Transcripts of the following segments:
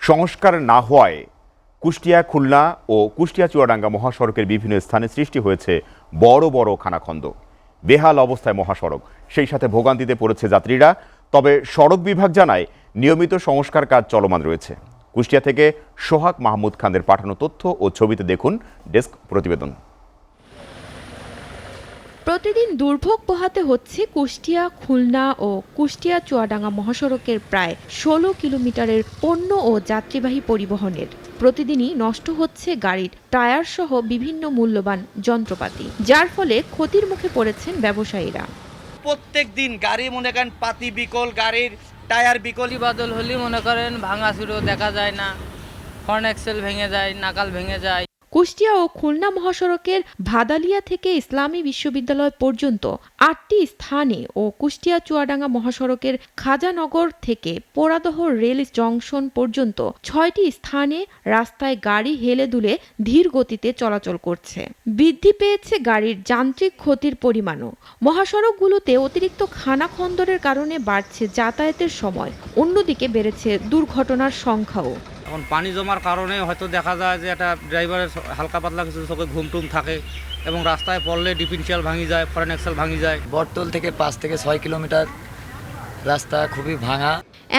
সংস্কার না হওয়ায় কুষ্টিয়া খুলনা ও কুষ্টিয়া চুয়াডাঙ্গা মহাসড়কের বিভিন্ন স্থানে সৃষ্টি হয়েছে বড় বড় খানাখন্দ। বেহাল অবস্থায় মহাসড়ক, সেই সাথে ভোগান্তিতে পড়েছে যাত্রীরা। তবে সড়ক বিভাগ জানায় নিয়মিত সংস্কার কাজ চলমান রয়েছে। কুষ্টিয়া থেকে সোহাগ মাহমুদ খানের পাঠানো তথ্য ও ছবিতে দেখুন ডেস্ক প্রতিবেদন। প্রতিদিন দুর্ভোগ পোহাতে হচ্ছে কুষ্টিয়া খুলনা ও কুষ্টিয়া চুয়াডাঙ্গা মহাসড়কের প্রায় ১৬ কিলোমিটারের পণ্য ও যাত্রীবাহী পরিবহনের। প্রতিদিনই নষ্ট হচ্ছে গাড়ির টায়ার সহ বিভিন্ন মূল্যবান যন্ত্রপাতি, যার ফলে ক্ষতির মুখে পড়েছেন ব্যবসায়ীরা। প্রত্যেক দিন গাড়ি মনে করেন পাতি বিকল, গাড়ির টায়ার বিকল বাদল হলে মনে করেন ভাঙাচুরো দেখা যায় না, হর্ন এক্সেল ভেঙে যায়, নাকাল ভেঙে যায়। কুষ্টিয়া ও খুলনা মহাসড়কের ভাদালিয়া থেকে ইসলামী বিশ্ববিদ্যালয় পর্যন্ত ৮টি স্থানে ও কুষ্টিয়া চুয়াডাঙ্গা মহাসড়কের খাজানগর থেকে পোড়াদহ রেল জংশন পর্যন্ত ৬টি স্থানে রাস্তায় গাড়ি হেলে দুলে ধীর গতিতে চলাচল করছে। বৃদ্ধি পেয়েছে গাড়ির যান্ত্রিক ক্ষতির পরিমাণও। মহাসড়কগুলোতে অতিরিক্ত খানাখন্দরের কারণে বাড়ছে যাতায়াতের সময়, অন্যদিকে বেড়েছে দুর্ঘটনার সংখ্যাও। এখন পানি জমার কারণে হয়তো দেখা যায় যে একটা ড্রাইভারের হালকা পাতলা কিছু চোখে ঘুমটুম থাকে এবং রাস্তায় পড়লে ডিফারেনশিয়াল ভাঙি যায়, ফরেন এক্সেল ভাঙি যায়। বটতল থেকে ৫ থেকে ৬ কিলোমিটার রাস্তা খুবই ভাঙা।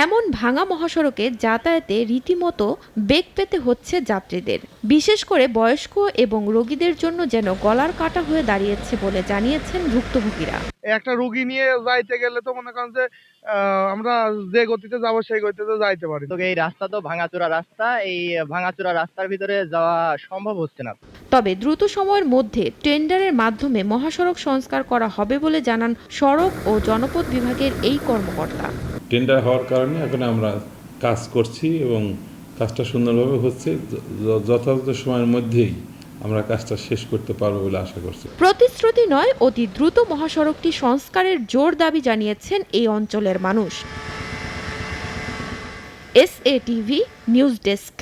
এমন ভাঙা মহাসড়কে যাতায়াতে রীতিমতো বেগ পেতে হচ্ছে যাত্রীদের। বিশেষ করে বয়স্ক এবং রোগীদের জন্য যেন গলার কাটা হয়ে দাঁড়িয়েছে বলে জানিয়েছেন ভুক্তভোগীরা। একটা রোগী নিয়ে যাইতে গেলে তো মনে করেন যে আমরা যে গতিতে যাব সেই গতিতে যাইতে পারি। তো এই রাস্তা তো ভাঙাচোরা রাস্তা, এই ভাঙাচোরা রাস্তার ভিতরে যাওয়া সম্ভব হচ্ছে না। তবে দ্রুত সময়ের মধ্যে টেন্ডারের মাধ্যমে মহাসড়ক সংস্কার করা হবে বলে জানান সড়ক ও জনপথ বিভাগের এই কর্মকর্তা। টেন্ডার হওয়ার কারণে এখন আমরা কাজ করছি এবং কাজটা সুন্দরভাবে হচ্ছে। যথাযথ সময়ের মধ্যেই আমরা কাজটা শেষ করতে পারবো বলে আশা করছি। প্রতিশ্রুতি নয়, অতি দ্রুত মহাসড়কটি সংস্কারের জোর দাবি জানিয়েছেন এই অঞ্চলের মানুষ। SA TV news desk.